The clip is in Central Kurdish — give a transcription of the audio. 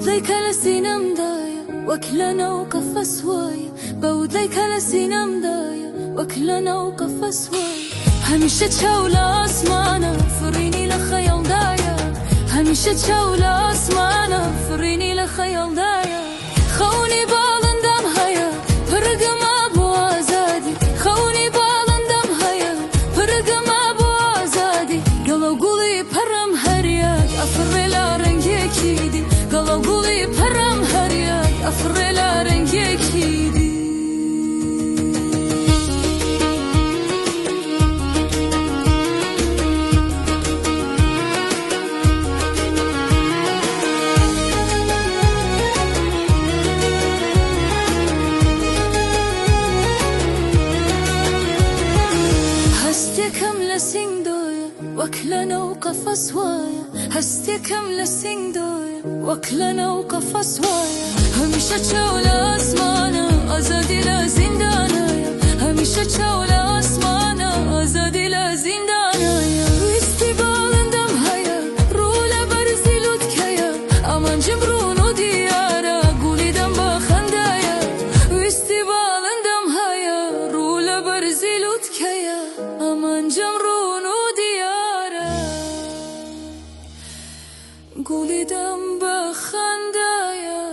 بودليك لسينم دايا وكلنا وقفص وايا بودليك لسينم دايا وكلنا وقفص وايا همشة شاولة أسمانا فريني لخيال دايا همشة شاولة أسمانا فريني لخيال دايا خوني بالندم هيا فرقم أبو أزادي خوني بالندم هيا فرقم أبو أزادي قالوا قولي برم هرياك أفر لا رنجي كيدي قالوا قولي برم هرياك أفر لا رنجي كيدي هستيكم لسيندويا وكلنا وقفص وايا هستيكم لسيندويا وكلنا وقفص وايا همشة شاولة أسمانا أزادي لا زندانايا همشة شاولة أسمانا أزادي لا زندانايا واستبالندم هيا رولا برزي لوتكيا أمان جمرونو ديارا قولي دم بخندايا واستبالندم هيا رولا برزي لوتكيا أمان جمرونو ديارا قولي دم بخندايا